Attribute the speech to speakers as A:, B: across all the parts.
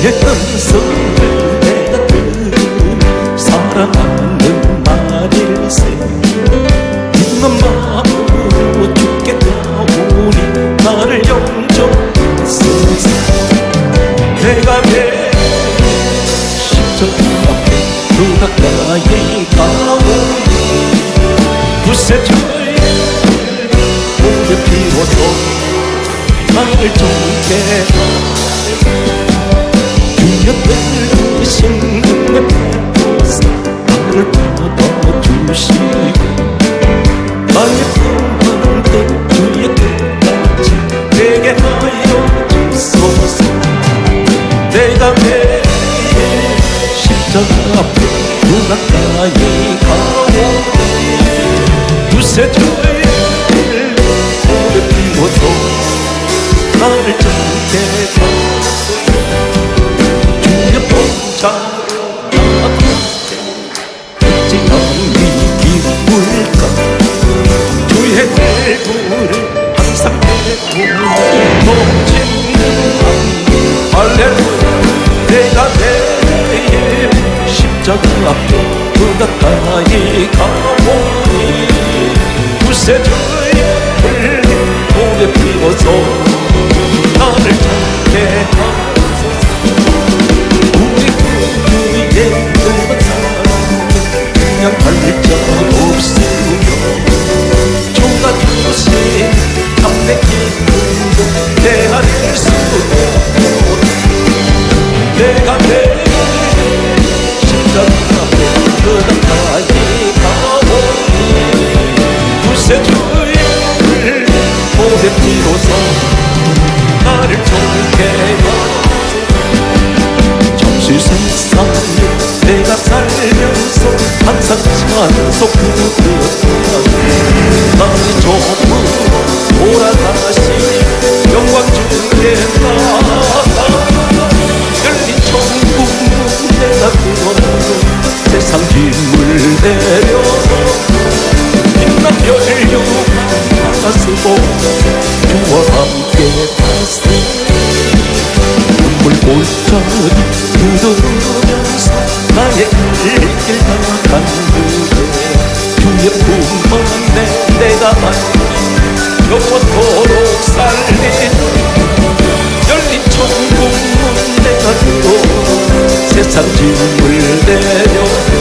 A: 음성을 내가 들으니 사랑하는 말일세. 있는 마음으로 죽겠다오니 나를 용서하소서. 내가 왜 십자가 앞에 그 가까이 가오니 부세처에 목에 피워서 나를 좋게 주여 들으신 은혜 베푸사 나를 받아주시고 나의 품은 뜻 주의 뜻까지 되게 하여 주소서. 내가 매일 십자가 앞에 그 가까이 가오니 부세처에 목에 피워서 나를 좋게 하소서. 주의 봉사로 나아가게 어찌 남이 기쁠까. 주의 얼굴을 항상 내보며 넘치는 할렐루야. 내가 매일 십자가 앞에 그 가까이 가오니 부세주의 목에 피워서 나를 찾게 하소서. 우리 구주의 늙은 사랑은 그냥 발짝 없으며 주가 주신 담대 기쁨도 헤아릴 수 없고 내가 매일 십자가 앞에 그 가까이 가오니 부세주의 목에 피워서 나를 좋게 하소서. 잠시 세상에 내가 살면서 항상 찬송 부르짖어 나의 조문으로 돌아가시니 영광 주께 나아가 열린 천국 문 내가 들어오고 세상 짐을 내려놓고 빛난 혈육한 가슴 보고 주와 함께 갔으니 눈물 골짜기 묻으면서 나의 길 나간 그대 주의 품 안에 내가 안니 영원토록 살리는 열린 천국 문 내가 들어오고 세상 짐을 내려놓고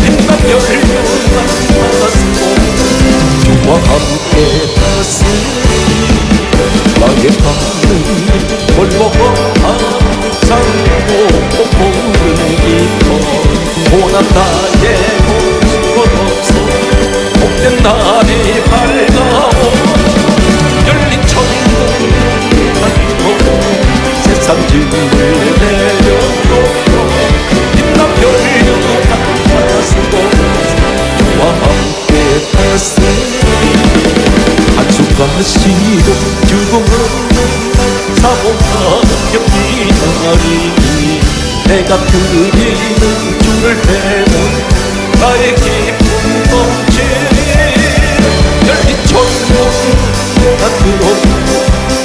A: 빛난 혈육한 가슴 보고 주와 함께 갔으니 나의 가슴이 벌먹어 항상 복복을 입어 고난 나의 곳곳 없어 복된 날이 밝아오 열린 천국 가지고 세상 짐을 내려놓고 빛난 혈육한 가슴 보고 주와 함께 갔으니 한숨가시도 죽음은 사고하며 기다리니 내가 드리는 주를 대면 나의 기쁨 넘치니 열린 천국 내가 들어오고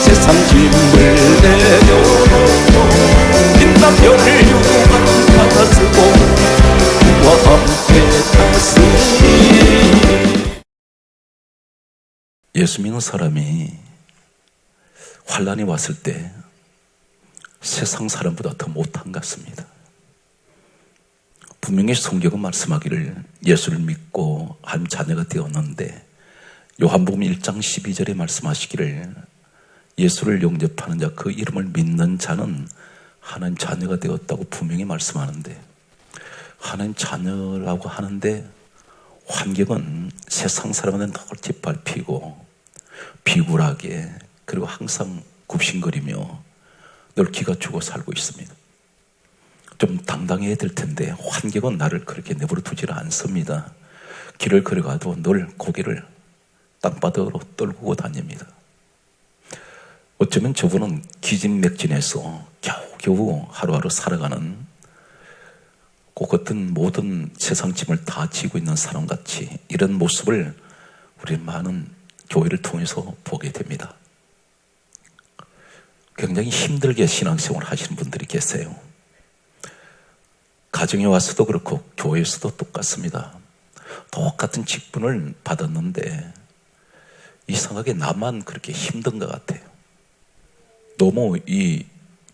A: 세상 짐을 내려놓고 빛난 혈육한 가슴 보고 주와 함께 갔으니. 예수 믿는 사람이 환난이 왔을 때 세상 사람보다 더 못한 것 같습니다. 분명히 성경은 말씀하기를 예수를 믿고 하나님 자녀가 되었는데 요한복음 1장 12절에 말씀하시기를 예수를 영접하는 자 그 이름을 믿는 자는 하나님 자녀가 되었다고 분명히 말씀하는데 하나님 자녀라고 하는데 환경은 세상 사람한테 널 짓밟히고 비굴하게 그리고 항상 굽신거리며 늘 기가 죽어 살고 있습니다. 좀 당당해야 될 텐데 환경은 나를 그렇게 내버려 두지를 않습니다. 길을 걸어가도 늘 고개를 땅바닥으로 떨구고 다닙니다. 어쩌면 저분은 기진맥진해서 겨우겨우 하루하루 살아가는 그 어떤 모든 세상 짐을 다 지고 있는 사람같이 이런 모습을 우리 많은 교회를 통해서 보게 됩니다. 굉장히 힘들게 신앙생활 하시는 분들이 계세요. 가정에 와서도 그렇고 교회에서도 똑같습니다. 똑같은 직분을 받았는데 이상하게 나만 그렇게 힘든 것 같아요. 너무 이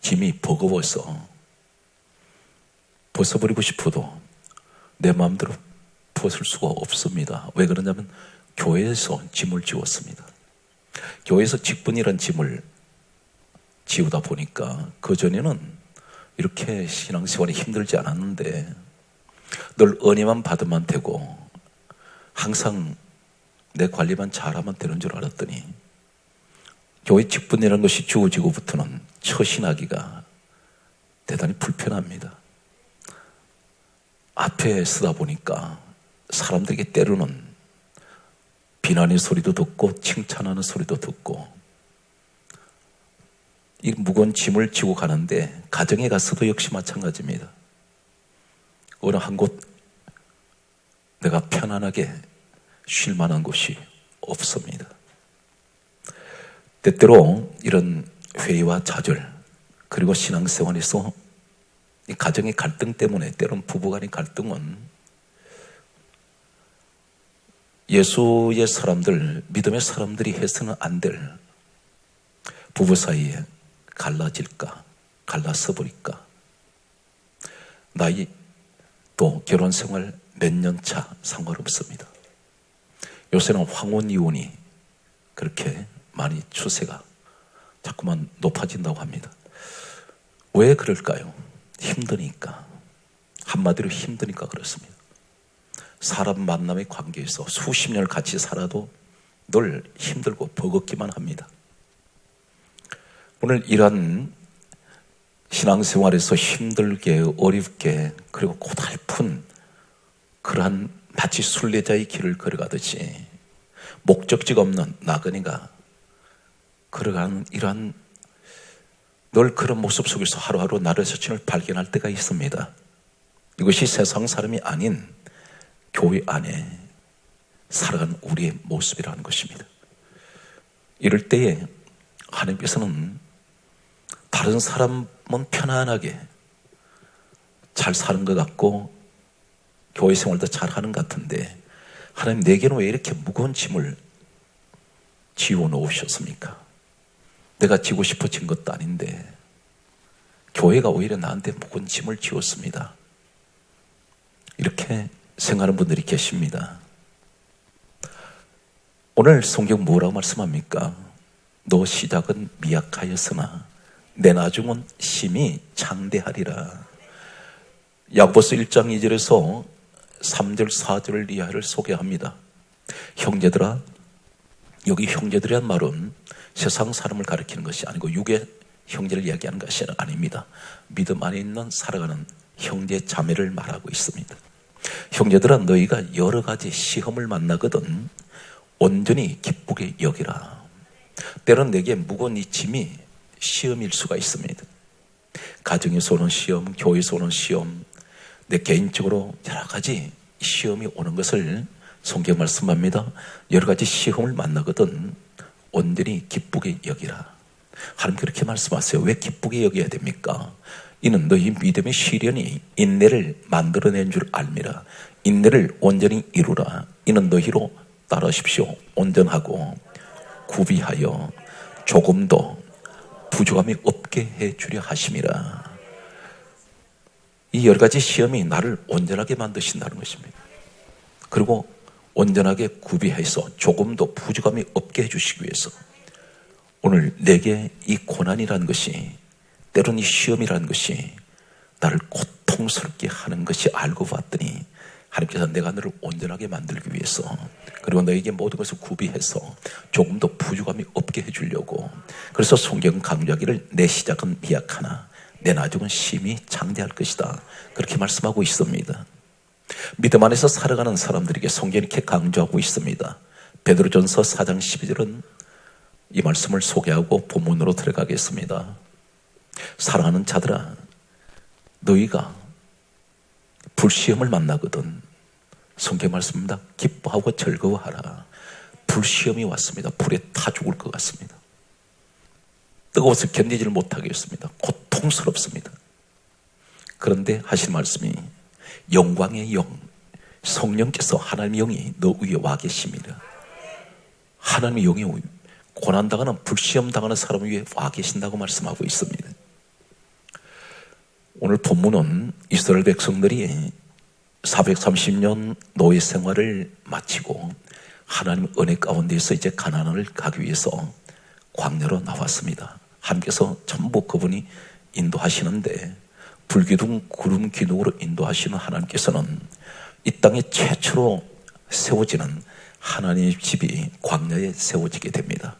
A: 짐이 버거워서 벗어버리고 싶어도 내 마음대로 벗을 수가 없습니다. 왜 그러냐면 교회에서 짐을 지웠습니다. 교회에서 직분이란 짐을 지우다 보니까 그전에는 이렇게 신앙생활이 힘들지 않았는데 늘 은혜만 받으면 되고 항상 내 관리만 잘하면 되는 줄 알았더니 교회 직분이라는 것이 주어지고부터는 처신하기가 대단히 불편합니다. 앞에 서다 보니까 사람들에게 때로는 비난의 소리도 듣고 칭찬하는 소리도 듣고 이 무거운 짐을 지고 가는데 가정에 가서도 역시 마찬가지입니다. 어느 한 곳 내가 편안하게 쉴 만한 곳이 없습니다. 때때로 이런 회의와 좌절 그리고 신앙생활에서 이 가정의 갈등 때문에 때로는 부부간의 갈등은 예수의 사람들, 믿음의 사람들이 해서는 안 될 부부 사이에 갈라질까, 갈라서 버릴까. 나이 또 결혼 생활 몇 년 차 상관없습니다. 요새는 황혼 이혼이 그렇게 많이 추세가 자꾸만 높아진다고 합니다. 왜 그럴까요? 힘드니까. 한마디로 힘드니까 그렇습니다. 사람 만남의 관계에서 수십 년을 같이 살아도 늘 힘들고 버겁기만 합니다. 오늘 이러한 신앙생활에서 힘들게 어렵게 그리고 고달픈 그러한 마치 순례자의 길을 걸어가듯이 목적지가 없는 나그네가 걸어가는 이러한 늘 그런 모습 속에서 하루하루 나를 자신을 발견할 때가 있습니다. 이것이 세상 사람이 아닌 교회 안에 살아가는 우리의 모습이라는 것입니다. 이럴 때에 하나님께서는 다른 사람은 편안하게 잘 사는 것 같고 교회 생활도 잘하는 것 같은데 하나님 내게는 왜 이렇게 무거운 짐을 지워 놓으셨습니까? 내가 지고 싶어진 것도 아닌데 교회가 오히려 나한테 무거운 짐을 지웠습니다. 이렇게 생각하는 분들이 계십니다. 오늘 성경 뭐라고 말씀합니까? 너 시작은 미약하였으나 내 나중은 심히 장대하리라. 야고보서 1장 2절에서 3절 4절 이하를 소개합니다. 형제들아, 여기 형제들이란 말은 세상 사람을 가리키는 것이 아니고 육의 형제를 이야기하는 것이 아닙니다. 믿음 안에 있는 살아가는 형제 자매를 말하고 있습니다. 형제들아, 너희가 여러 가지 시험을 만나거든 온전히 기쁘게 여기라. 때론 내게 무거운 이 짐이 시험일 수가 있습니다. 가정에서 오는 시험, 교회에서 오는 시험, 내 개인적으로 여러 가지 시험이 오는 것을 성경 말씀합니다. 여러 가지 시험을 만나거든 온전히 기쁘게 여기라. 하나님 그렇게 말씀하세요. 왜 기쁘게 여겨야 됩니까? 이는 너희 믿음의 시련이 인내를 만들어낸 줄 알미라. 인내를 온전히 이루라. 이는 너희로 따르십시오. 온전하고 구비하여 조금도 부족함이 없게 해주려 하심이라. 이 여러 가지 시험이 나를 온전하게 만드신다는 것입니다. 그리고 온전하게 구비해서 조금도 부족함이 없게 해주시기 위해서 오늘 내게 이 고난이라는 것이 때로는 이 시험이라는 것이 나를 고통스럽게 하는 것이 알고 봤더니 하나님께서 내가 너를 온전하게 만들기 위해서 그리고 너에게 모든 것을 구비해서 조금 더 부족함이 없게 해주려고. 그래서 성경은 강조하기를 내 시작은 미약하나 내 나중은 심히 장대할 것이다. 그렇게 말씀하고 있습니다. 믿음 안에서 살아가는 사람들에게 성경이 이렇게 강조하고 있습니다. 베드로전서 4장 12절은 이 말씀을 소개하고 본문으로 들어가겠습니다. 사랑하는 자들아, 너희가 불시험을 만나거든 성경 말씀입니다. 기뻐하고 즐거워하라. 불시험이 왔습니다. 불에 타 죽을 것 같습니다. 뜨거워서 견디지를 못하겠습니다. 고통스럽습니다. 그런데 하신 말씀이 영광의 영, 성령께서 하나님의 영이 너 위에 와 계십니다. 하나님의 영이 고난당하는 불시험당하는 사람 위에 와 계신다고 말씀하고 있습니다. 오늘 본문은 이스라엘 백성들이 430년 노예 생활을 마치고 하나님 은혜 가운데에서 이제 가나안을 가기 위해서 광야로 나왔습니다. 하나님께서 전부 그분이 인도하시는데 불기둥 구름 기둥으로 인도하시는 하나님께서는 이 땅에 최초로 세워지는 하나님의 집이 광야에 세워지게 됩니다.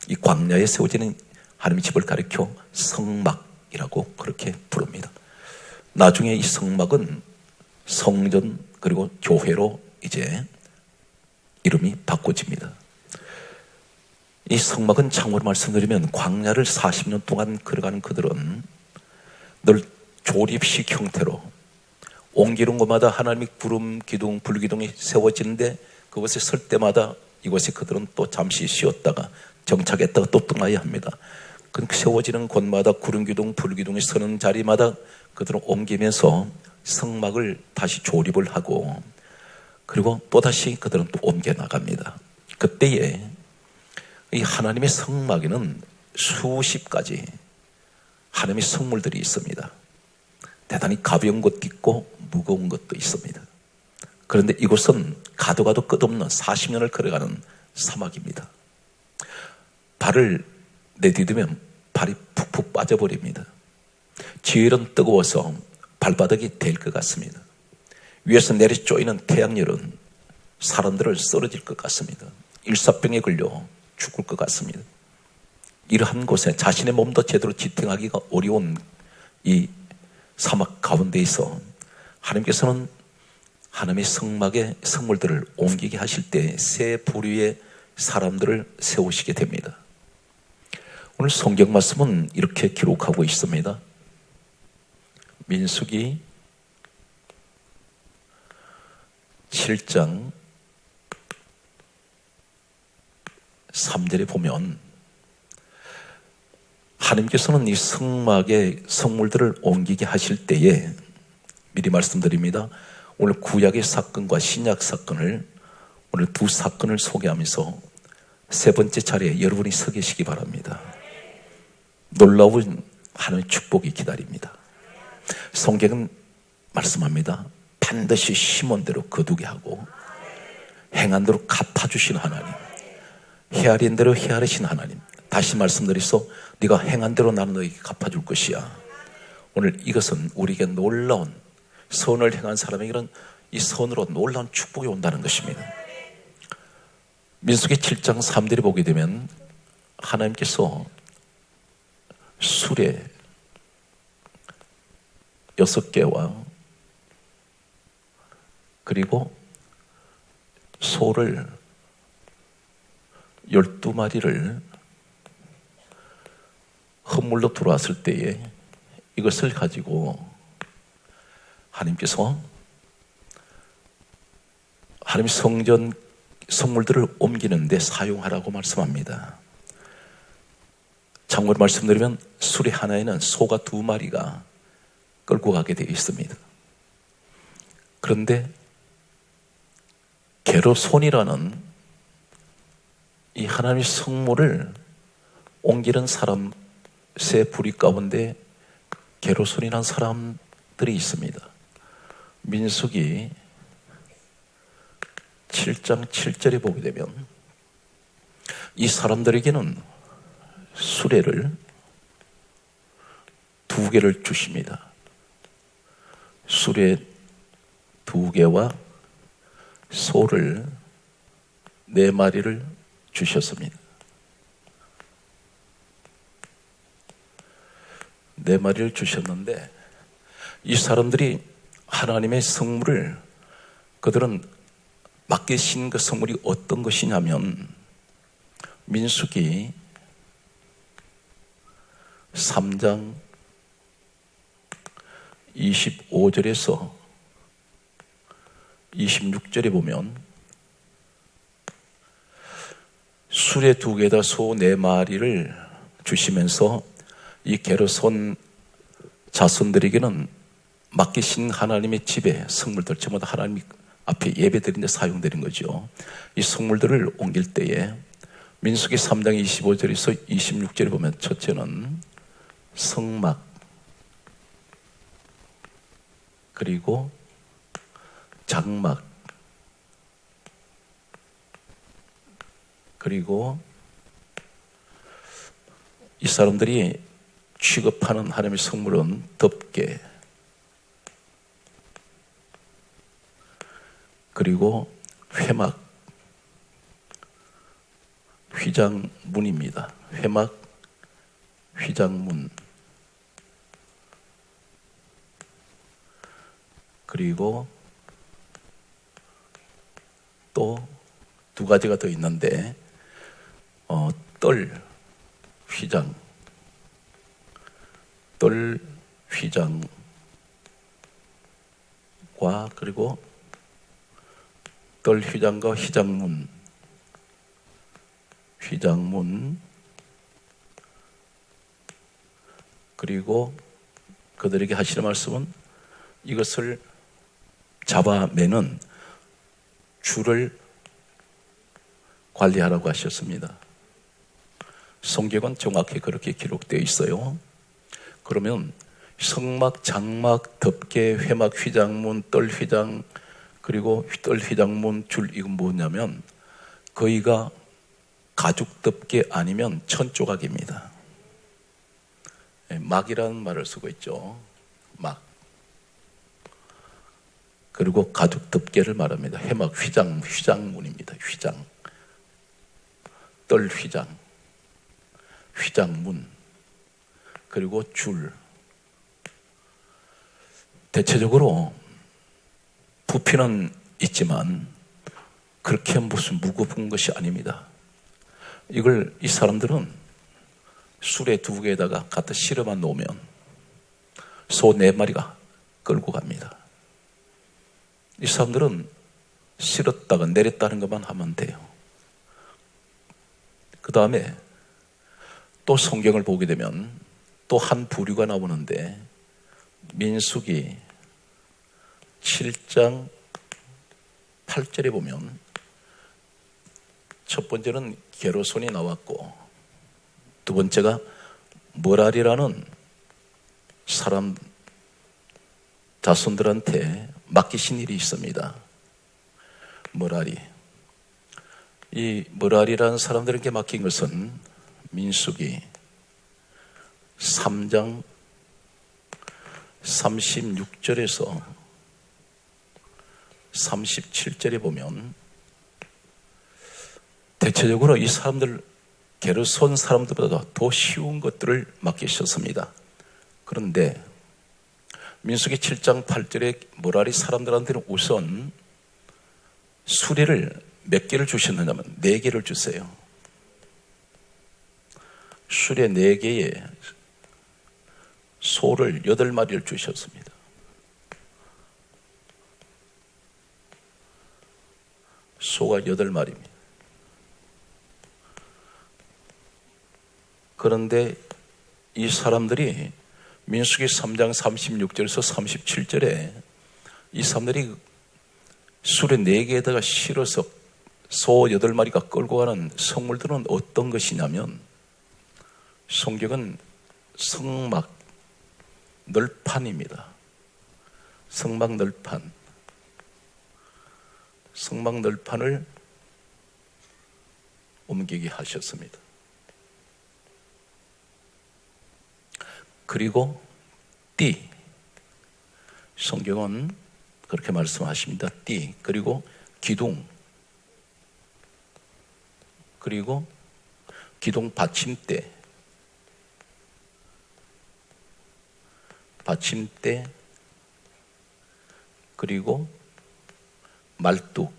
A: 이 광야에 세워지는 하나님의 집을 가리켜 성막이라고 그렇게 부릅니다. 나중에 이 성막은 성전 그리고 교회로 이제 이름이 바꿔집니다. 이 성막은 참고로 말씀드리면 광야를 40년 동안 걸어가는 그들은 늘 조립식 형태로 옮기는 곳마다 하나님의 구름 기둥 불기둥이 세워지는데 그곳에 설 때마다 이곳에 그들은 또 잠시 쉬었다가 정착했다가 또 떠나야 합니다. 그 세워지는 곳마다 구름 기둥 불기둥이 서는 자리마다 그들은 옮기면서 성막을 다시 조립을 하고 그리고 또다시 그들은 또 옮겨 나갑니다. 그때에 이 하나님의 성막에는 수십 가지 하나님의 성물들이 있습니다. 대단히 가벼운 것도 있고 무거운 것도 있습니다. 그런데 이곳은 가도 끝없는 40년을 걸어가는 사막입니다. 발을 내디디면 발이 푹푹 빠져버립니다. 지혈은 뜨거워서 발바닥이 될 것 같습니다. 위에서 내리 쪼이는 태양열은 사람들을 쓰러질 것 같습니다. 일사병에 걸려 죽을 것 같습니다. 이러한 곳에 자신의 몸도 제대로 지탱하기가 어려운 이 사막 가운데에서 하나님께서는 하나님의 성막의 성물들을 옮기게 하실 때 세 부류의 사람들을 세우시게 됩니다. 오늘 성경 말씀은 이렇게 기록하고 있습니다. 민수기 7장 3절에 보면 하나님께서는 이 성막의 성물들을 옮기게 하실 때에 미리 말씀드립니다. 오늘 구약의 사건과 신약 사건을 오늘 두 사건을 소개하면서 세 번째 차례에 여러분이 서 계시기 바랍니다. 놀라운 하나님의 축복이 기다립니다. 성경은 말씀합니다. 반드시 심은 대로 거두게 하고 행한 대로 갚아주신 하나님, 헤아린 대로 헤아리신 하나님. 다시 말씀드리소, 네가 행한 대로 나는 너에게 갚아줄 것이야. 오늘 이것은 우리에게 놀라운 선을 행한 사람에게는 이 선으로 놀라운 축복이 온다는 것입니다. 민수기 7장 3절에 보게 되면 하나님께서 수레 6개와 그리고 소를 12마리를 헌물로 들어왔을 때에 이것을 가지고 하나님께서 하나님 성전 성물들을 옮기는데 사용하라고 말씀합니다. 참고로 말씀드리면 수레 하나에는 소가 2마리가 끌고 가게 되어 있습니다. 그런데 게르손이라는 이 하나님의 성물을 옮기는 사람 세 부리 가운데 게르손이라는 사람들이 있습니다. 민수기 7장 7절에 보게 되면 이 사람들에게는 수레를 2개를 주십니다. 수레 2개와 소를 4마리를 주셨습니다. 4마리를 주셨는데 이 사람들이 하나님의 성물을 그들은 맡기신 그 성물이 어떤 것이냐면 민수기 3장 25절에서 26절에 보면 수레 2개에다 소 4마리를 주시면서 이 게르손 자손들에게는 맡기신 하나님의 집에 성물들 전부 다 하나님 앞에 예배드린 데 사용되는 거죠. 이 성물들을 옮길 때에 민수기 3장 25절에서 26절에 보면 첫째는 성막, 그리고 장막, 그리고 이 사람들이 취급하는 하나님의 성물은 덮개, 그리고 회막, 휘장문입니다. 회막, 휘장문, 그리고 또 두 가지가 더 있는데 뜰, 휘장, 뜰, 휘장과 그리고 뜰, 휘장과 휘장문, 그리고 그들에게 하시는 말씀은 이것을 잡아매는 줄을 관리하라고 하셨습니다. 성경은 정확히 그렇게 기록되어 있어요. 그러면 성막, 장막, 덮개, 회막, 휘장문, 뜰, 휘장, 그리고 뜰, 휘장문, 줄, 이건 뭐냐면 거의가 가죽 덮개 아니면 천조각입니다. 막이라는 말을 쓰고 있죠. 막. 그리고 가죽 덮개를 말합니다. 회막, 휘장문입니다. 휘장. 뜰, 휘장, 휘장문, 그리고 줄. 대체적으로 부피는 있지만 그렇게 무슨 무거운 것이 아닙니다. 이걸 이 사람들은 수레 2개에다가 갖다 실어만 놓으면 소 4마리가 끌고 갑니다. 이 사람들은 실었다가 내렸다는 것만 하면 돼요. 그 다음에 또 성경을 보게 되면 또 한 부류가 나오는데 민수기 7장 8절에 보면 첫 번째는 게르손이 나왔고 두 번째가 머라리라는 사람 자손들한테 맡기신 일이 있습니다. 머라리. 이 머라리라는 사람들에게 맡긴 것은 민수기 3장 36절에서 37절에 보면 대체적으로 이 사람들 게르손 사람들보다 더 쉬운 것들을 맡기셨습니다. 그런데 민수기 7장 8절에 머라리 사람들한테는 우선 수레를 몇 개를 주셨느냐면 4개를 주세요. 수레 4개에 소를 8마리를 주셨습니다. 소가 8마리입니다. 그런데 이 사람들이 민수기 3장 36절에서 37절에 이 사람들이 수레 4개에다가 실어서 소 8마리가 끌고 가는 성물들은 어떤 것이냐면 성경은 성막, 널판입니다. 성막 널판. 성막 널판을 옮기게 하셨습니다. 그리고 띠. 성경은 그렇게 말씀하십니다. 띠. 그리고 기둥. 그리고 기둥 받침대. 그리고 말뚝.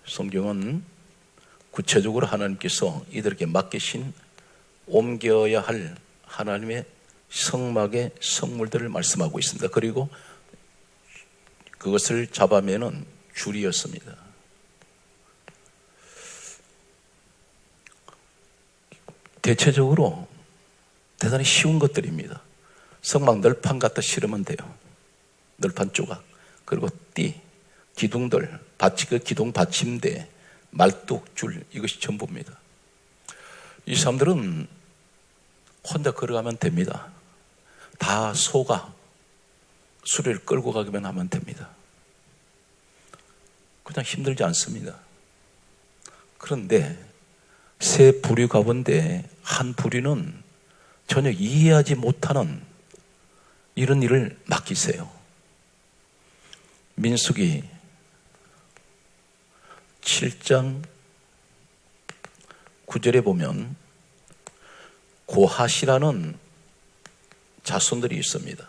A: 성경은 구체적으로 하나님께서 이들에게 맡기신 옮겨야 할 하나님의 성막의 성물들을 말씀하고 있습니다. 그리고 그것을 잡아매는 줄이었습니다. 대체적으로 대단히 쉬운 것들입니다. 성막 널판 갖다 실으면 돼요. 널판 조각, 그리고 띠, 기둥들, 그 기둥 받침대, 말뚝, 줄, 이것이 전부입니다. 이 사람들은 혼자 걸어가면 됩니다. 다 소가 수레를 끌고 가기만 하면 됩니다. 그냥 힘들지 않습니다. 그런데 세 부류 가운데 한 부류는 전혀 이해하지 못하는 이런 일을 맡기세요. 민수기 7장 9절에 보면 고핫이라는 자손들이 있습니다.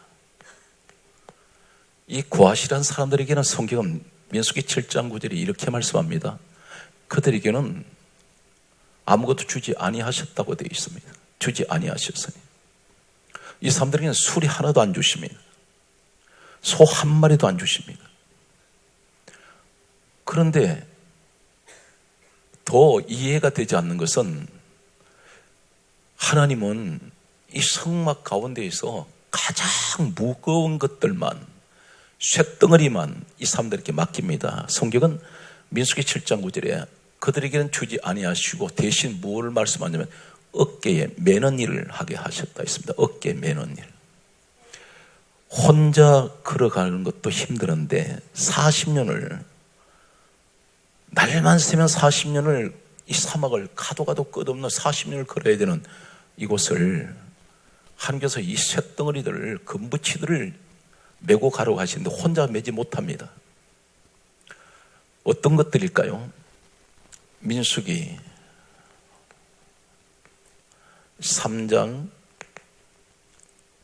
A: 이 고핫이라는 사람들에게는 성경은 민수기 7장 9절에 이렇게 말씀합니다. 그들에게는 아무것도 주지 아니하셨다고 되어 있습니다. 주지 아니하셨으니. 이 사람들에게는 술이 하나도 안 주십니다. 소 한 마리도 안 주십니다. 그런데 더 이해가 되지 않는 것은 하나님은 이 성막 가운데에서 가장 무거운 것들만, 쇳덩어리만 이 사람들에게 맡깁니다. 성경은 민수기 7장 9절에 그들에게는 주지 아니하시고 대신 무엇을 말씀하냐면 어깨에 매는 일을 하게 하셨다 했습니다. 어깨에 매는 일. 혼자 걸어가는 것도 힘들은데 40년을, 날만 새면 40년을 이 사막을 가도 끝없는 40년을 걸어야 되는 이곳을 하나님께서 이 쇳덩어리들을, 금부치들을 메고 가려고 하시는데 혼자 매지 못합니다. 어떤 것들일까요? 민수기 3장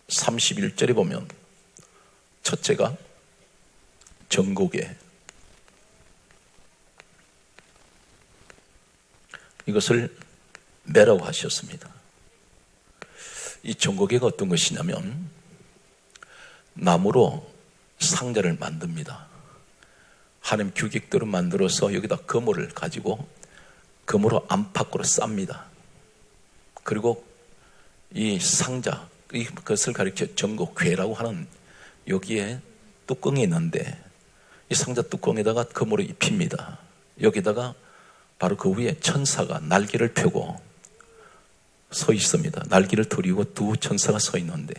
A: 31절에 보면 첫째가 정곡에, 이것을 매라고 하셨습니다. 이 정곡에가 어떤 것이냐면 나무로 상자를 만듭니다. 하나님 규격대로 만들어서 여기다 거물을 가지고 거물로 안팎으로 쌉니다. 그리고 이 상자, 이것을 가리켜 정곡괴라고 하는 여기에 뚜껑이 있는데 이 상자 뚜껑에다가 거물을 입힙니다. 여기다가 바로 그 위에 천사가 날개를 펴고 서 있습니다. 날개를 들이고 두 천사가 서 있는데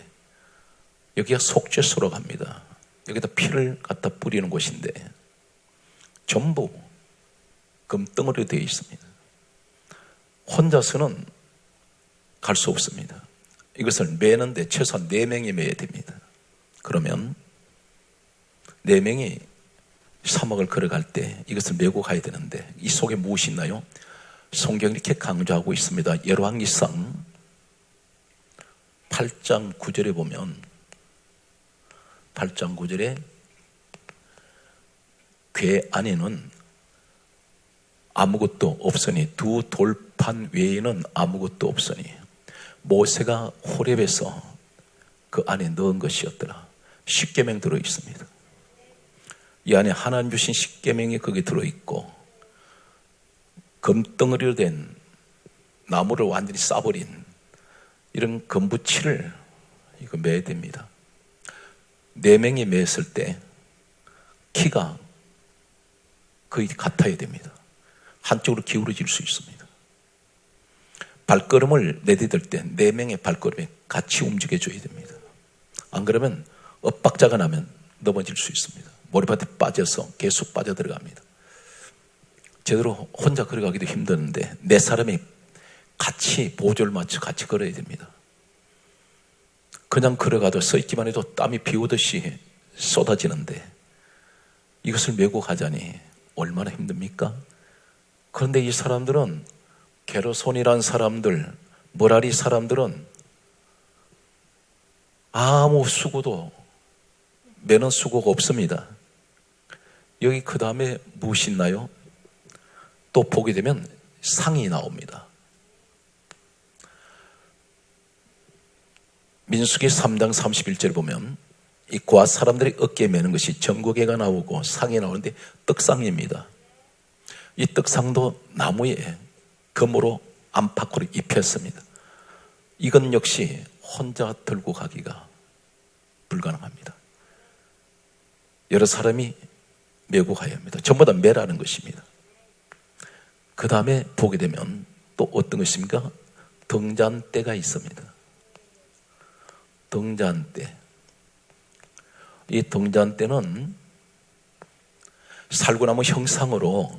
A: 여기가 속죄소로 갑니다. 여기다 피를 갖다 뿌리는 곳인데 전부 금덩어리로 되어 있습니다. 혼자서는 갈 수 없습니다. 이것을 매는데 최소한 4명이 매야 됩니다. 그러면 4명이 사막을 걸어갈 때 이것을 메고 가야 되는데 이 속에 무엇이 있나요? 성경이 이렇게 강조하고 있습니다. 열왕기상 8장 9절에 보면 8장 9절에 궤 안에는 아무것도 없으니 두 돌판 외에는 아무것도 없으니 모세가 호렙에서 그 안에 넣은 것이었더라. 십계명 들어 있습니다. 이 안에 하나님 주신 십계명이 거기 들어있고 금덩어리로 된 나무를 완전히 싸버린 이런 금부치를 이거 매야 됩니다. 4명이 맸을 때 키가 거의 같아야 됩니다. 한쪽으로 기울어질 수 있습니다. 발걸음을 내디딜 때 4명의 발걸음이 같이 움직여줘야 됩니다. 안 그러면 엇박자가 나면 넘어질 수 있습니다. 머리밭에 빠져서 계속 빠져들어갑니다. 제대로 혼자 걸어가기도 힘드는데 4사람이 같이 보조를 맞춰 같이 걸어야 됩니다. 그냥 걸어가도 서 있기만 해도 땀이 비 오듯이 쏟아지는데 이것을 메고 가자니 얼마나 힘듭니까? 그런데 이 사람들은 게르손이란 사람들, 머라리 사람들은 아무 수고도 매는 수고가 없습니다. 여기 그 다음에 무엇이 있나요? 또 보게 되면 상이 나옵니다. 민수기 3장 31절에 보면 이 고아 사람들이 어깨에 매는 것이 정곡에가 나오고 상이 나오는데 떡상입니다. 이 떡상도 나무에 금으로 안팎으로 입혔습니다. 이건 역시 혼자 들고 가기가 불가능합니다. 여러 사람이 메고 가야 합니다. 전부 다 매라는 것입니다. 그 다음에 보게 되면 또 어떤 것입니까? 등잔대가 있습니다. 등잔대. 이 등잔대는 살구나무 형상으로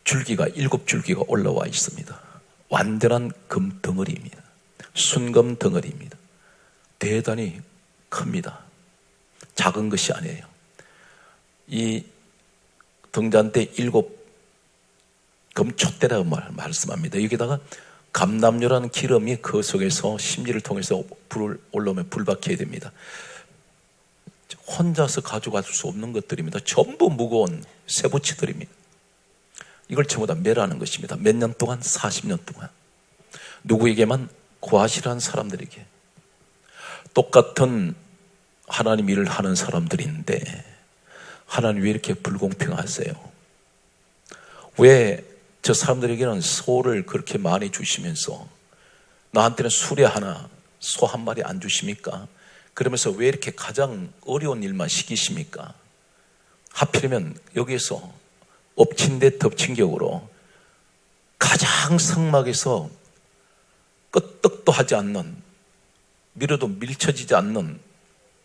A: 줄기가 7줄기가 올라와 있습니다. 완전한 금 덩어리입니다. 순금 덩어리입니다. 대단히 큽니다. 작은 것이 아니에요. 이 등잔대 7 금촛대라고 말씀합니다. 여기다가 감람유라는 기름이 그 속에서 심지를 통해서 불을 올라오면 불 박혀야 됩니다. 혼자서 가져갈 수 없는 것들입니다. 전부 무거운 쇠붙이들입니다. 이걸 전부 다 매라는 것입니다. 몇 년 동안? 40년 동안. 누구에게만? 고아실한 사람들에게. 똑같은 하나님 일을 하는 사람들인데 하나님 왜 이렇게 불공평하세요? 왜 저 사람들에게는 소를 그렇게 많이 주시면서 나한테는 수레 하나, 소 한 마리 안 주십니까? 그러면서 왜 이렇게 가장 어려운 일만 시키십니까? 하필이면 여기에서 엎친 데 덮친 격으로 가장 성막에서 끄떡도 하지 않는, 밀어도 밀쳐지지 않는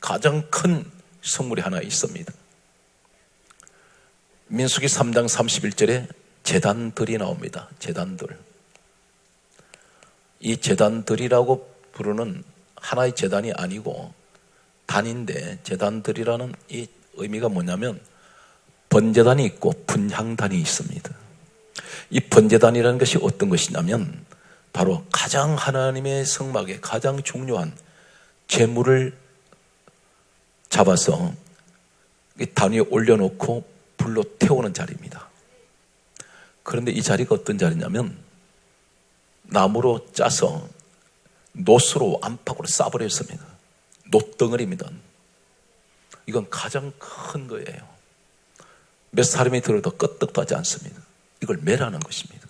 A: 가장 큰 성물이 하나 있습니다. 민수기 3장 31절에 제단들이 나옵니다. 제단들. 이 제단들이라고 부르는 하나의 제단이 아니고 단인데, 제단들이라는 이 의미가 뭐냐면 번제단이 있고 분향단이 있습니다. 이 번제단이라는 것이 어떤 것이냐면 바로 가장 하나님의 성막에 가장 중요한 제물을 잡아서 이 단 위에 올려놓고 불로 태우는 자리입니다. 그런데 이 자리가 어떤 자리냐면 나무로 짜서 놋으로 안팎으로 싸버렸습니다. 놋덩어리입니다. 이건 가장 큰 거예요. 몇 사람이 들어도 끄떡도 하지 않습니다. 이걸 매라는 것입니다.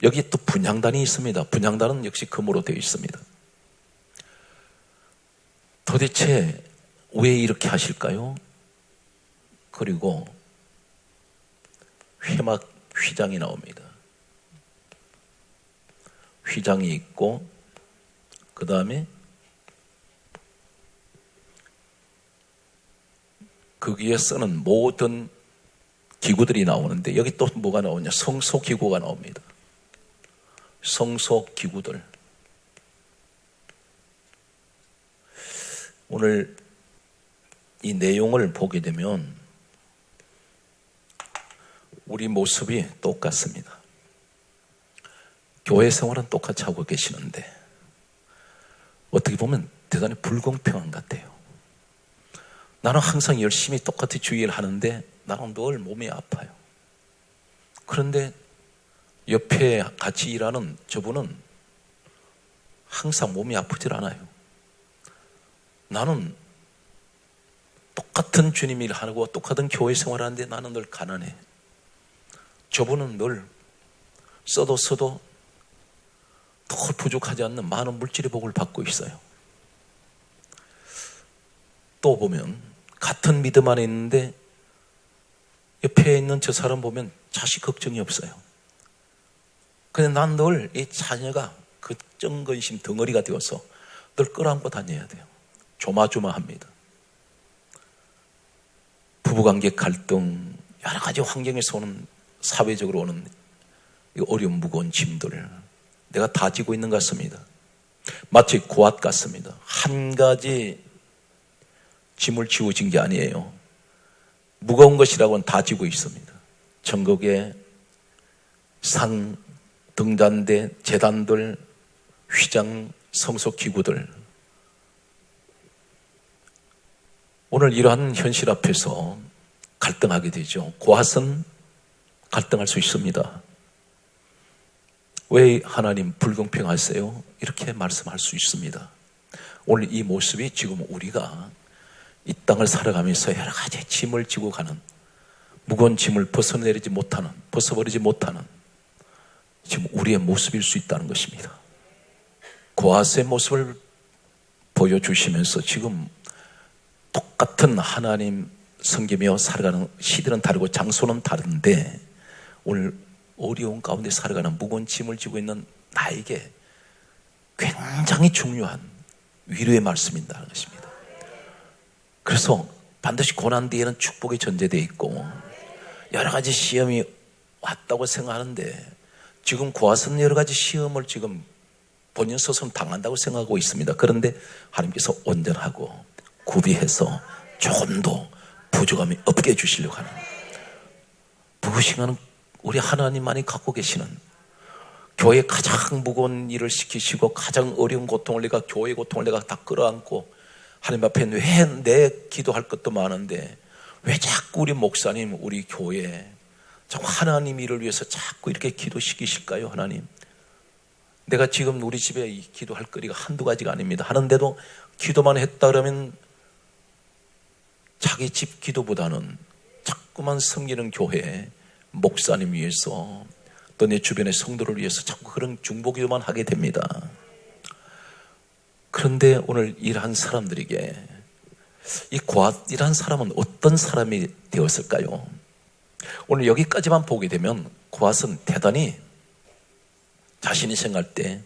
A: 여기 또 분향단이 있습니다. 분향단은 역시 금으로 되어 있습니다. 도대체 왜 이렇게 하실까요? 그리고 회막 휘장이 나옵니다. 휘장이 있고 그 다음에 그 위에 쓰는 모든 기구들이 나오는데 여기 또 뭐가 나오냐? 성소기구가 나옵니다. 성소기구들. 오늘 이 내용을 보게 되면 우리 모습이 똑같습니다. 교회 생활은 똑같이 하고 계시는데 어떻게 보면 대단히 불공평한 것 같아요. 나는 항상 열심히 똑같이 주의를 하는데 나는 늘 몸이 아파요. 그런데 옆에 같이 일하는 저분은 항상 몸이 아프질 않아요. 나는 똑같은 주님 일을 하고 똑같은 교회 생활을 하는데 나는 늘 가난해. 저분은 늘 써도 더 부족하지 않는 많은 물질의 복을 받고 있어요. 또 보면 같은 믿음 안에 있는데 옆에 있는 저 사람 보면 자식 걱정이 없어요. 근데 난 늘 이 자녀가 그 정근심 덩어리가 되어서 늘 끌어안고 다녀야 돼요. 조마조마합니다. 부부관계 갈등, 여러 가지 환경에서 오는, 사회적으로 오는 어려운 무거운 짐들 내가 다 지고 있는 것 같습니다. 마치 고앗 같습니다. 한 가지 짐을 지워진 게 아니에요. 무거운 것이라고는 다 지고 있습니다. 전국에 상, 등잔대, 제단들, 휘장, 성소기구들. 오늘 이러한 현실 앞에서 갈등하게 되죠. 고앗은 갈등할 수 있습니다. 왜 하나님 불공평하세요? 이렇게 말씀할 수 있습니다. 오늘 이 모습이 지금 우리가 이 땅을 살아가면서 여러 가지 짐을 지고 가는, 무거운 짐을 벗어버리지 못하는 지금 우리의 모습일 수 있다는 것입니다. 고아스의 모습을 보여주시면서 지금 똑같은 하나님 섬기며 살아가는 시대는 다르고 장소는 다른데 오늘 어려운 가운데 살아가는 무거운 짐을 지고 있는 나에게 굉장히 중요한 위로의 말씀인다는 것입니다. 그래서 반드시 고난 뒤에는 축복이 전제되어 있고 여러 가지 시험이 왔다고 생각하는데 지금 고아스는 여러 가지 시험을 지금 본인 스스로 당한다고 생각하고 있습니다. 그런데 하나님께서 온전하고 구비해서 조금 더 부족함이 없게 해주시려고 하는 무엇인가는 우리 하나님만이 갖고 계시는 교회의 가장 무거운 일을 시키시고 가장 어려운 고통을 내가 교회의 고통을 내가 다 끌어안고 하나님 앞에 왜 내 기도할 것도 많은데 왜 자꾸 우리 목사님 우리 교회 정말 하나님 일을 위해서 자꾸 이렇게 기도시키실까요? 하나님 내가 지금 우리 집에 기도할 거리가 한두 가지가 아닙니다. 하는데도 기도만 했다 그러면 자기 집 기도보다는 자꾸만 섬기는 교회 목사님 위해서 또 내 주변의 성도를 위해서 자꾸 그런 중보기도만 하게 됩니다. 그런데 오늘 일한 사람들에게 이 고아이란 사람은 어떤 사람이 되었을까요? 오늘 여기까지만 보게 되면 고아스는 대단히 자신이 생각할 때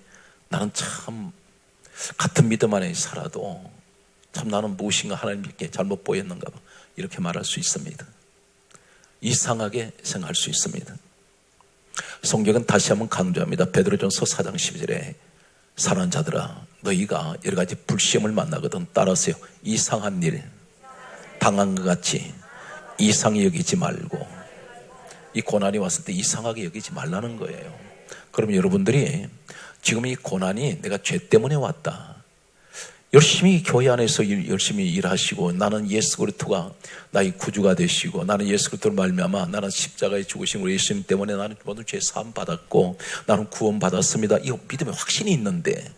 A: 나는 참 같은 믿음 안에 살아도 참 나는 무엇인가 하나님께 잘못 보였는가 봐 이렇게 말할 수 있습니다. 이상하게 생각할 수 있습니다. 성경은 다시 한번 강조합니다. 베드로전서 4장 12절에 사랑하는 자들아 너희가 여러 가지 불시험을 만나거든 따라서요 이상한 일 당한 것 같이 이상히 여기지 말고 이 고난이 왔을 때 이상하게 여기지 말라는 거예요. 그러면 여러분들이 지금 이 고난이 내가 죄 때문에 왔다 열심히 교회 안에서 열심히 일하시고 나는 예수 그리스도가 나의 구주가 되시고 나는 예수 그리스도를 말미암아 나는 십자가에 죽으신 우리 예수님 때문에 나는 모든 죄 사함 받았고 나는 구원 받았습니다. 이 믿음의 확신이 있는데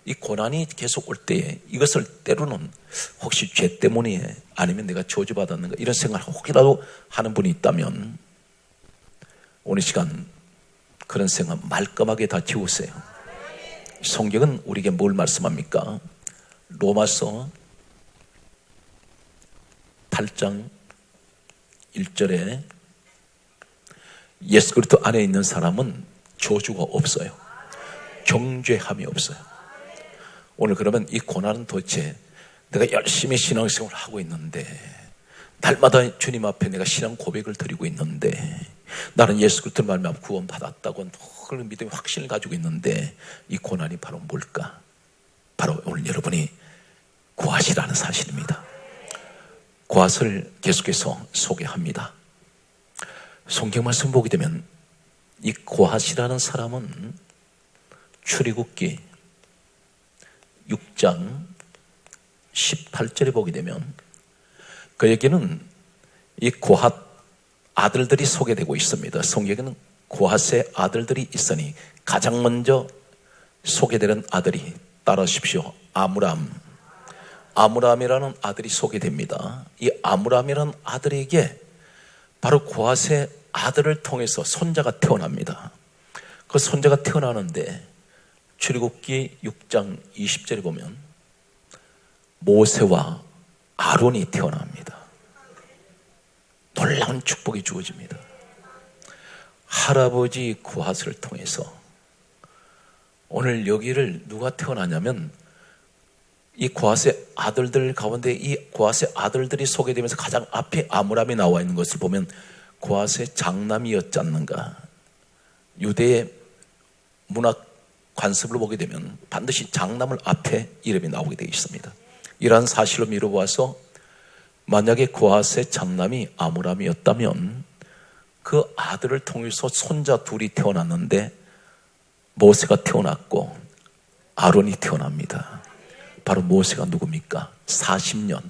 A: 이 고난이 계속 올 때에 이것을 때로는 혹시 죄 때문에 아니면 내가 저주받았는가 이런 생각을 혹이라도 하는 분이 있다면 오늘 시간 그런 생각 말끔하게 다 지우세요. 성경은 우리에게 뭘 말씀합니까? 로마서 8장 1절에 예수 그리스도 안에 있는 사람은 저주가 없어요. 정죄함이 없어요. 오늘 그러면 이 고난은 도대체 내가 열심히 신앙생활을 하고 있는데 날마다 주님 앞에 내가 신앙 고백을 드리고 있는데 나는 예수 그리스도를 말미암아 구원 받았다고 그런 믿음의 확신을 가지고 있는데 이 고난이 바로 뭘까? 바로 오늘 여러분이 고아시라는 사실입니다. 고아스를 계속해서 소개합니다. 성경 말씀 보게 되면 이 고아시라는 사람은 출애굽기 6장 18절에 보게 되면 그에게는 이 고핫 아들들이 소개되고 있습니다. 성경에는 고핫의 아들들이 있으니 가장 먼저 소개되는 아들이 따라하십시오. 아므람이라는 아들이 소개됩니다. 이 아므람이라는 아들에게 바로 고핫의 아들을 통해서 손자가 태어납니다. 그 손자가 태어나는데 출애굽기 6장 20절에 보면 모세와 아론이 태어납니다. 놀라운 축복이 주어집니다. 할아버지 고핫을 통해서 오늘 여기를 누가 태어나냐면 이 고핫의 아들들 가운데 이 고핫의 아들들이 소개되면서 가장 앞에 아므람이 나와 있는 것을 보면 고핫의 장남이었지 않는가. 유대의 문학 관습을 보게 되면 반드시 장남을 앞에 이름이 나오게 되어 있습니다. 이러한 사실로 미뤄보아서 만약에 고핫의 장남이 아므람이었다면 그 아들을 통해서 손자 둘이 태어났는데 모세가 태어났고 아론이 태어납니다. 바로 모세가 누굽니까? 40년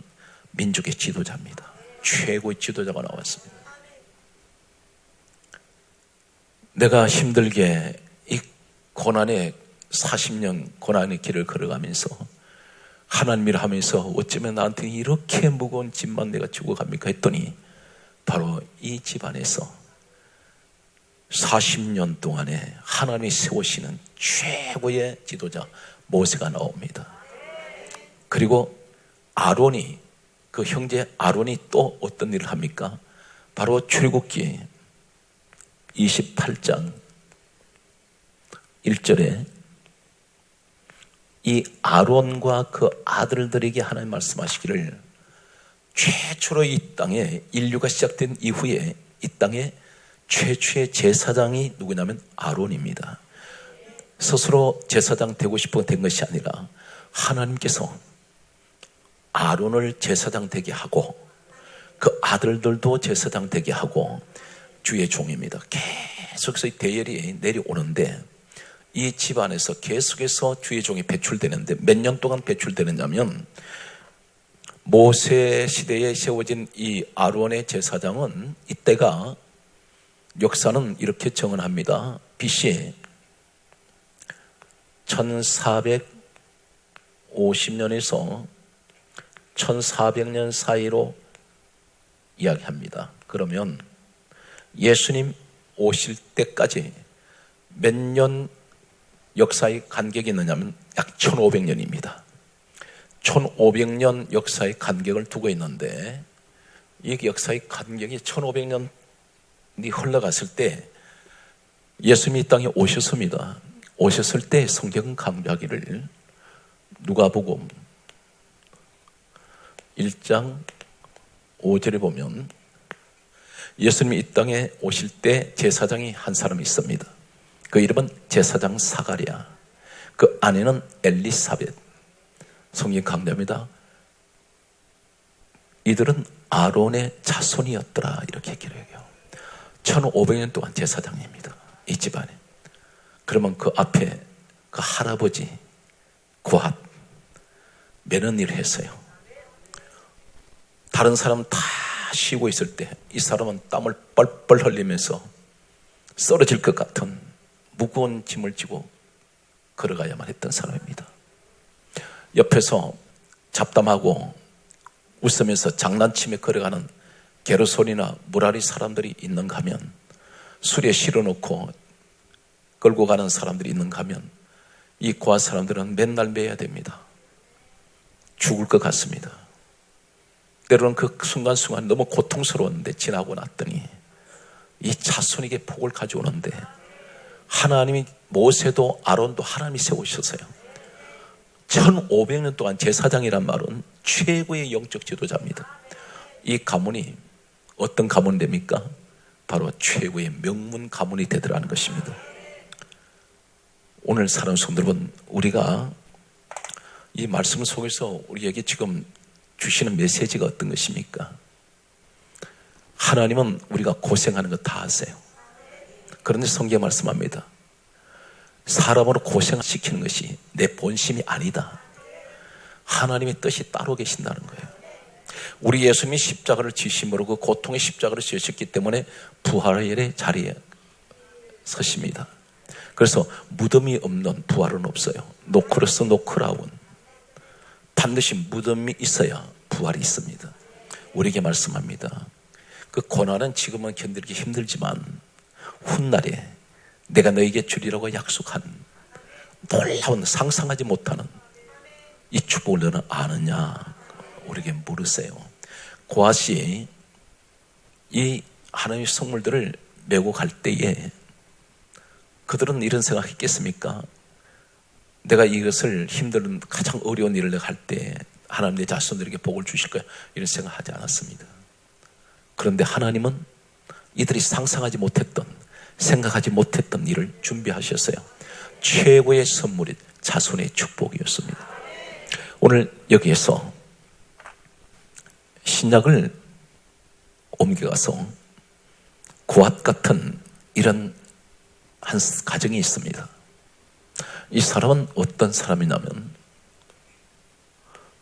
A: 민족의 지도자입니다. 최고의 지도자가 나왔습니다. 내가 힘들게 이 고난의 40년 고난의 길을 걸어가면서 하나님을 하면서 어쩌면 나한테 이렇게 무거운 짐만 내가 지고 갑니까 했더니 바로 이 집안에서 40년 동안에 하나님이 세우시는 최고의 지도자 모세가 나옵니다. 그리고 아론이, 그 형제 아론이 또 어떤 일을 합니까? 바로 출애굽기 28장 1절에 이 아론과 그 아들들에게 하나님 말씀하시기를, 최초로 이 땅에 인류가 시작된 이후에 이 땅에 최초의 제사장이 누구냐면 아론입니다. 스스로 제사장 되고 싶어 된 것이 아니라 하나님께서 아론을 제사장 되게 하고 그 아들들도 제사장 되게 하고 주의 종입니다. 계속해서 대열이 내려오는데 이 집안에서 계속해서 주의 종이 배출되는데 몇 년 동안 배출되느냐면, 모세 시대에 세워진 이 아론의 제사장은 이때가 역사는 이렇게 정언합니다. BC 1450년에서 1400년 사이로 이야기합니다. 그러면 예수님 오실 때까지 몇 년 역사의 간격이 있느냐면 약 1500년입니다. 1500년 역사의 간격을 두고 있는데, 이 역사의 간격이 1500년이 흘러갔을 때 예수님이 이 땅에 오셨습니다. 오셨을 때 성경은 강조하기를, 누가복음 1장 5절에 보면 예수님이 이 땅에 오실 때 제사장이 한 사람이 있습니다. 그 이름은 제사장 사가랴, 그 아내는 엘리사벳. 성경 강조합니다. 이들은 아론의 자손이었더라, 이렇게 기록해요. 1500년 동안 제사장입니다, 이 집안에. 그러면 그 앞에 그 할아버지 고핫 매는 일을 했어요. 다른 사람 다 쉬고 있을 때 이 사람은 땀을 뻘뻘 흘리면서 쓰러질 것 같은 무거운 짐을 지고 걸어가야만 했던 사람입니다. 옆에서 잡담하고 웃으면서 장난치며 걸어가는 게르손이나 무라리 사람들이 있는가 하면, 수레에 실어놓고 끌고 가는 사람들이 있는가 하면, 이 고아 사람들은 맨날 매야 됩니다. 죽을 것 같습니다. 때로는 그 순간순간 너무 고통스러웠는데 지나고 났더니 이 자손에게 복을 가져오는데, 하나님이 모세도 아론도 하나님이 세우셨어요. 1500년 동안 제사장이란 말은 최고의 영적 지도자입니다. 이 가문이 어떤 가문이 됩니까? 바로 최고의 명문 가문이 되더라는 것입니다. 오늘 사랑하는 성도 여러분, 우리가 이 말씀 속에서 우리에게 지금 주시는 메시지가 어떤 것입니까? 하나님은 우리가 고생하는 거 다 아세요. 그런데 성경 말씀합니다. 사람으로 고생시키는 것이 내 본심이 아니다. 하나님의 뜻이 따로 계신다는 거예요. 우리 예수님이 십자가를 지심으로 그 고통의 십자가를 지으셨기 때문에 부활의 자리에 서십니다. 그래서 무덤이 없는 부활은 없어요. 노크로스 노크라운, 반드시 무덤이 있어야 부활이 있습니다. 우리에게 말씀합니다. 그 고난은 지금은 견디기 힘들지만 훗날에 내가 너에게 주리라고 약속한 놀라운, 상상하지 못하는 이 축복을 너는 아느냐, 우리에게 물으세요. 고아시 이 하나님의 선물들을 메고 갈 때에 그들은 이런 생각했겠습니까? 내가 이것을 힘든 가장 어려운 일을 할 때 하나님 내 자손들에게 복을 주실 거야, 이런 생각하지 않았습니다. 그런데 하나님은 이들이 상상하지 못했던, 생각하지 못했던 일을 준비하셨어요. 최고의 선물이 자손의 축복이었습니다. 오늘 여기에서 신약을 옮겨가서 고앗 같은 이런 한 가정이 있습니다. 이 사람은 어떤 사람이냐면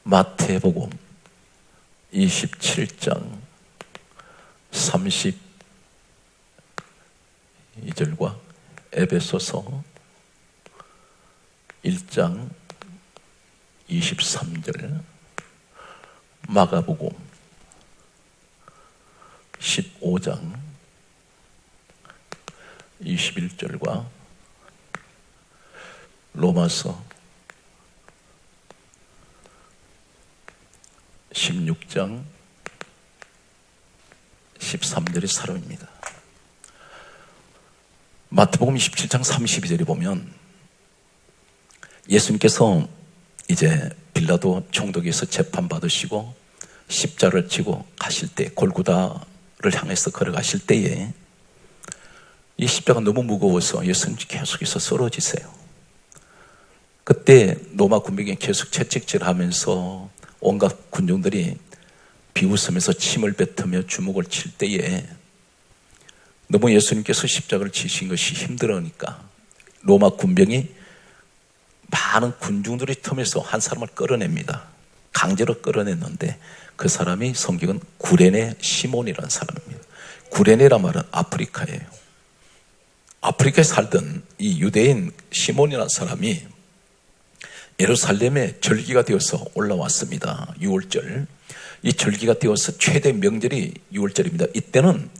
A: 마태복음 27장 32절과 에베소서 1장 23절, 마가복음 15장 21절과 로마서 16장 13절의 사람입니다. 마태복음 27장 32절에 보면 예수님께서 이제 빌라도 총독에서 재판받으시고 십자를 지고 가실 때, 골고다를 향해서 걸어가실 때에 이 십자가 너무 무거워서 예수님 계속해서 쓰러지세요. 그때 로마 군병이 계속 채찍질하면서 온갖 군중들이 비웃으면서 침을 뱉으며 주먹을 칠 때에 너무 예수님께서 십자가를 지신 것이 힘들으니까 로마 군병이 많은 군중들의 틈에서 한 사람을 끌어냅니다. 강제로 끌어냈는데 그 사람이 성경은 구레네 시몬이라는 사람입니다. 구레네란 말은 아프리카예요. 아프리카에 살던 이 유대인 시몬이라는 사람이 예루살렘에 절기가 되어서 올라왔습니다. 6월절. 이 절기가 되어서 최대 명절이 6월절입니다. 이때는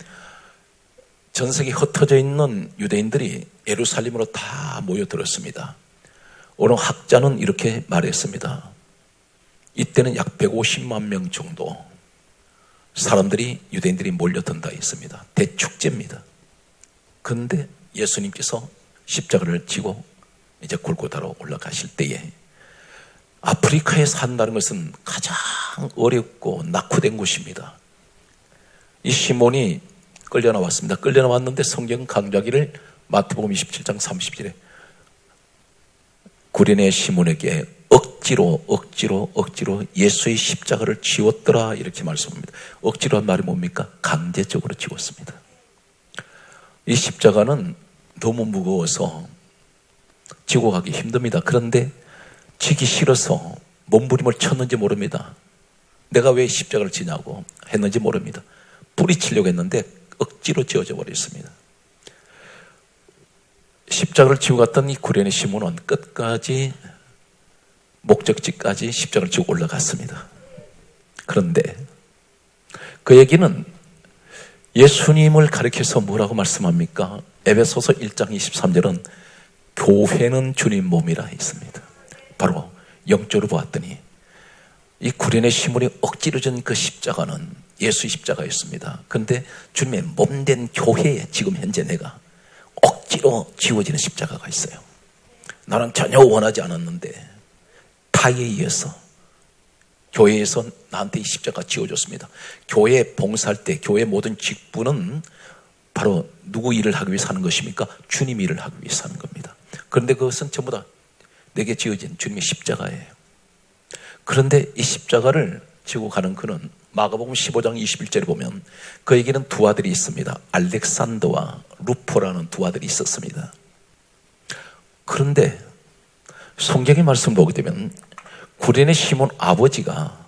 A: 전 세계에 흩어져 있는 유대인들이 예루살렘으로 다 모여들었습니다. 어느 학자는 이렇게 말했습니다. 이때는 약 150만 명 정도 사람들이, 유대인들이 몰려든다 했습니다. 대축제입니다. 그런데 예수님께서 십자가를 지고 이제 골고다로 올라가실 때에 아프리카에 산다는 것은 가장 어렵고 낙후된 곳입니다. 이 시몬이 끌려나왔습니다. 끌려나왔는데 성경 강조하기를 마태복음 27장 30절에 구레네 시몬에게 억지로 예수의 십자가를 지웠더라 이렇게 말씀합니다. 억지로 한 말이 뭡니까? 강제적으로 지웠습니다. 이 십자가는 너무 무거워서 지고 가기 힘듭니다. 그런데 지기 싫어서 몸부림을 쳤는지 모릅니다. 내가 왜 십자가를 지냐고 했는지 모릅니다. 뿌리치려고 했는데 억지로 지어져 버렸습니다. 십자가를 지고 갔던 이 구레네 시몬은 끝까지 목적지까지 십자가를 지고 올라갔습니다. 그런데 그 얘기는 예수님을 가리켜서 뭐라고 말씀합니까? 에베소서 1장 23절은 교회는 주님 몸이라 했습니다. 바로 영적으로 보았더니 이 구레네 시몬이 억지로 진 그 십자가는 예수의 십자가였습니다. 그런데 주님의 몸된 교회에 지금 현재 내가 억지로 지워지는 십자가가 있어요. 나는 전혀 원하지 않았는데 타에 의해서 교회에서 나한테 이 십자가가 지워졌습니다. 교회 봉사할 때 교회 모든 직분은 바로 누구 일을 하기 위해서 하는 것입니까? 주님 일을 하기 위해서 하는 겁니다. 그런데 그것은 전부 다 내게 지어진 주님의 십자가예요. 그런데 이 십자가를 지고 가는 그는 마가복음 15장 21절에 보면 그에게는 두 아들이 있습니다. 알렉산더와 루포라는 두 아들이 있었습니다. 그런데 성경의 말씀을 보게 되면 구레네 시몬 아버지가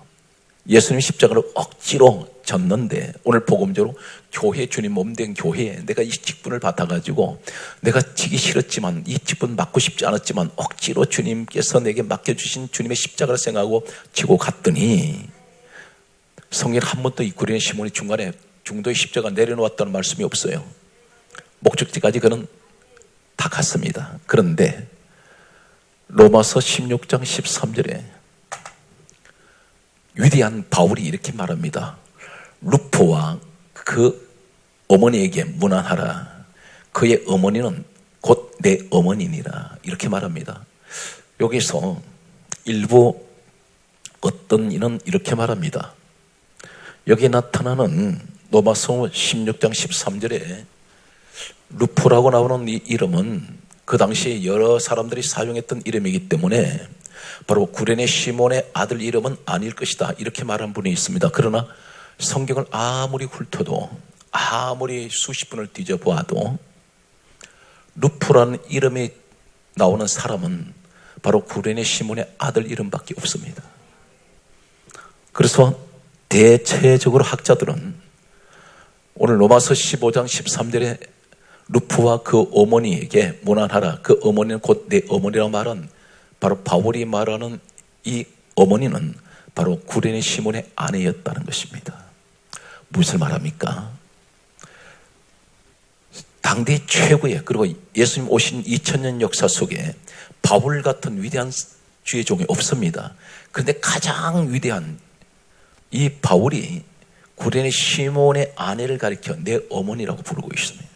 A: 예수님 십자가를 억지로 졌는데 오늘 복음적으로 교회, 주님 몸된 교회에 내가 이 직분을 받아가지고 내가 지기 싫었지만 이 직분 맡고 싶지 않았지만 억지로 주님께서 내게 맡겨주신 주님의 십자가를 생각하고 지고 갔더니 성경 한 번도 이 구레네 시몬이 중간에 중도의 십자가 내려놓았다는 말씀이 없어요. 목적지까지 그는 다 갔습니다. 그런데 로마서 16장 13절에 위대한 바울이 이렇게 말합니다. 루포와 그 어머니에게 문안하라. 그의 어머니는 곧 내 어머니니라. 이렇게 말합니다. 여기서 일부 어떤 이는 이렇게 말합니다. 여기 나타나는 로마서 16장 13절에 루포라고 나오는 이 이름은 그 당시에 여러 사람들이 사용했던 이름이기 때문에 바로 구레네 시몬의 아들 이름은 아닐 것이다 이렇게 말한 분이 있습니다. 그러나 성경을 아무리 훑어도 아무리 수십 분을 뒤져보아도 루포라는 이름이 나오는 사람은 바로 구레네 시몬의 아들 이름밖에 없습니다. 그래서 대체적으로 학자들은 오늘 로마서 15장 13절에 루프와 그 어머니에게 문안하라. 그 어머니는 곧 내 어머니라고 말한 바로 바울이 말하는 이 어머니는 바로 구레네 시몬의 아내였다는 것입니다. 무엇을 말합니까? 당대 최고의, 그리고 예수님 오신 2000년 역사 속에 바울 같은 위대한 주의 종이 없습니다. 그런데 가장 위대한 이 바울이 구레네 시몬의 아내를 가리켜 내 어머니라고 부르고 있습니다.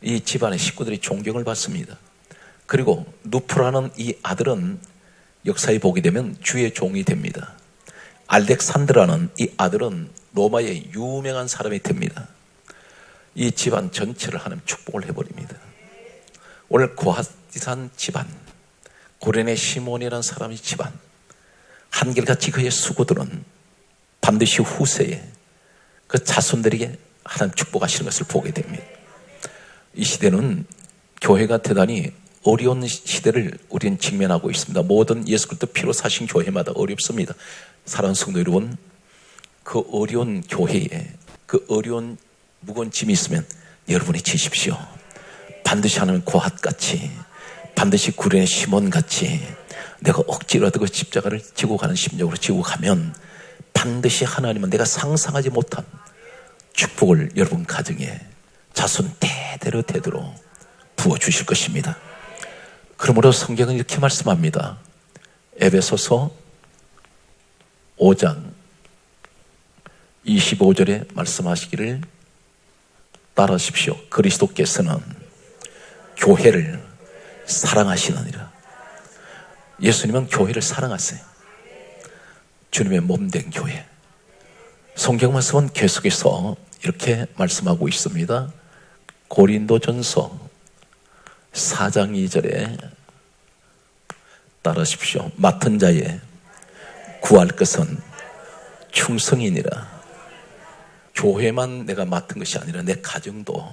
A: 이 집안의 식구들이 존경을 받습니다. 그리고 누프라는 이 아들은 역사에 보게 되면 주의 종이 됩니다. 알렉산드라는 이 아들은 로마의 유명한 사람이 됩니다. 이 집안 전체를 하나님 축복을 해버립니다. 오늘 고핫산 집안, 구레네 시몬이라는 사람의 집안, 한결같이 그의 수고들은 반드시 후세에 그 자손들에게 하나님 축복하시는 것을 보게 됩니다. 이 시대는 교회가 대단히 어려운 시대를 우리는 직면하고 있습니다. 모든 예수 그리스도 피로 사신 교회마다 어렵습니다. 사랑하는 성도 여러분, 그 어려운 교회에 그 어려운 무거운 짐이 있으면 여러분이 지십시오. 반드시 하나님 고핫같이, 반드시 구레네 시몬같이 내가 억지로라도 그 십자가를 지고 가는 심정으로 지고 가면 반드시 하나님은 내가 상상하지 못한 축복을 여러분 가정에 자손 대대로 부어주실 것입니다. 그러므로 성경은 이렇게 말씀합니다. 에베소서 5장 25절에 말씀하시기를 따라하십시오. 그리스도께서는 교회를 사랑하시느니라. 예수님은 교회를 사랑하세요. 주님의 몸된 교회. 성경 말씀은 계속해서 이렇게 말씀하고 있습니다. 고린도전서 4장 2절에 따르십시오. 맡은 자의 구할 것은 충성이니라. 교회만 내가 맡은 것이 아니라 내 가정도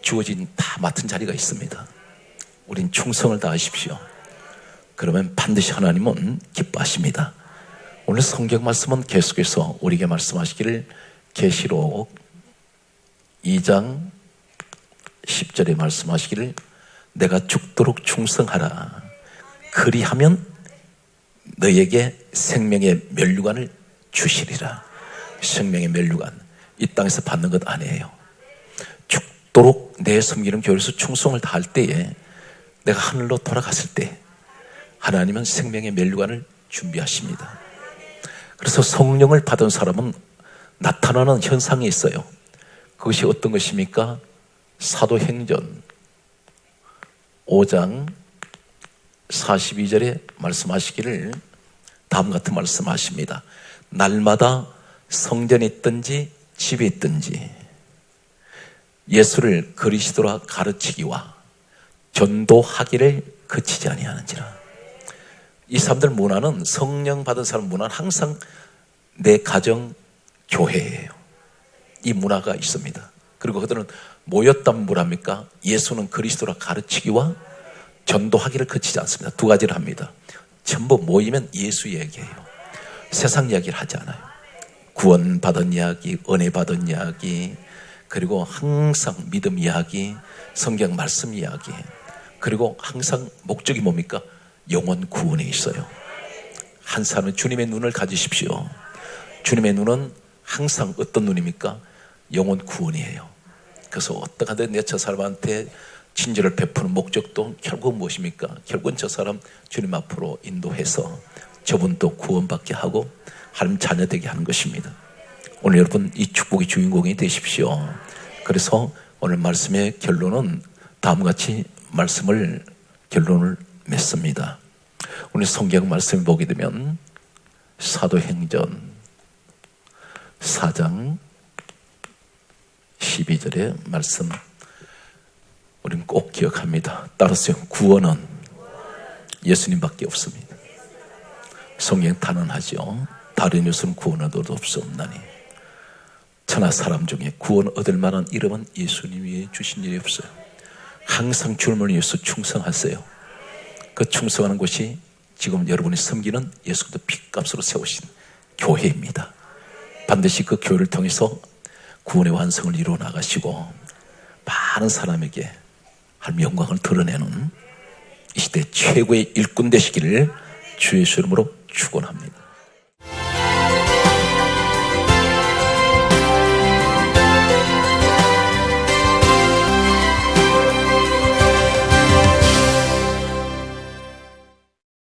A: 주어진 다 맡은 자리가 있습니다. 우린 충성을 다하십시오. 그러면 반드시 하나님은 기뻐하십니다. 오늘 성경 말씀은 계속해서 우리에게 말씀하시기를 계시록 2장 10절에 말씀하시기를 내가 죽도록 충성하라. 그리하면 너에게 생명의 면류관을 주시리라. 생명의 면류관, 이 땅에서 받는 것 아니에요. 죽도록 내 섬기는 교회에서 충성을 다할 때에 내가 하늘로 돌아갔을 때 하나님은 생명의 면류관을 준비하십니다. 그래서 성령을 받은 사람은 나타나는 현상이 있어요. 그것이 어떤 것입니까? 사도행전 5장 42절에 말씀하시기를 다음 같은 말씀하십니다. 날마다 성전에 있든지 집에 있든지 예수를 그리스도라 가르치기와 전도하기를 그치지 아니하는지라. 이 사람들 문화는, 성령 받은 사람 문화는 항상 내 가정 교회예요. 이 문화가 있습니다. 그리고 그들은 모였단 뭐랍니까? 예수는 그리스도라 가르치기와 전도하기를 그치지 않습니다. 두 가지를 합니다. 전부 모이면 예수 얘기해요. 세상 이야기를 하지 않아요. 구원받은 이야기, 은혜 받은 이야기, 그리고 항상 믿음 이야기, 성경 말씀 이야기, 그리고 항상 목적이 뭡니까? 영혼 구원에 있어요. 한 사람은 주님의 눈을 가지십시오. 주님의 눈은 항상 어떤 눈입니까? 영혼 구원이에요. 그래서 어떠하든 내 저 사람한테 친절을 베푸는 목적도 결국 무엇입니까? 결국은 저 사람 주님 앞으로 인도해서 저분도 구원받게 하고 하나님 자녀 되게 하는 것입니다. 오늘 여러분 이 축복의 주인공이 되십시오. 그래서 오늘 말씀의 결론은 다음과 같이 결론을 맺습니다. 오늘 성경 말씀을 보게 되면 사도행전 4장 12절의 말씀 우리는 꼭 기억합니다. 따라서 구원은 예수님밖에 없습니다. 성경 단언하죠. 다른 예수는 구원 얻어도 없사옵나니 천하 사람 중에 구원 얻을 만한 이름은 예수님 위에 주신 일이 없어요. 항상 주님을 위해서 충성하세요. 그 충성하는 곳이 지금 여러분이 섬기는 예수 그리스도 피값으로 세우신 교회입니다. 반드시 그 교회를 통해서 구원의 완성을 이루어 나가시고 많은 사람에게 하나님의 영광을 드러내는 이 시대 최고의 일꾼 되시기를 주의 이름으로 축원합니다.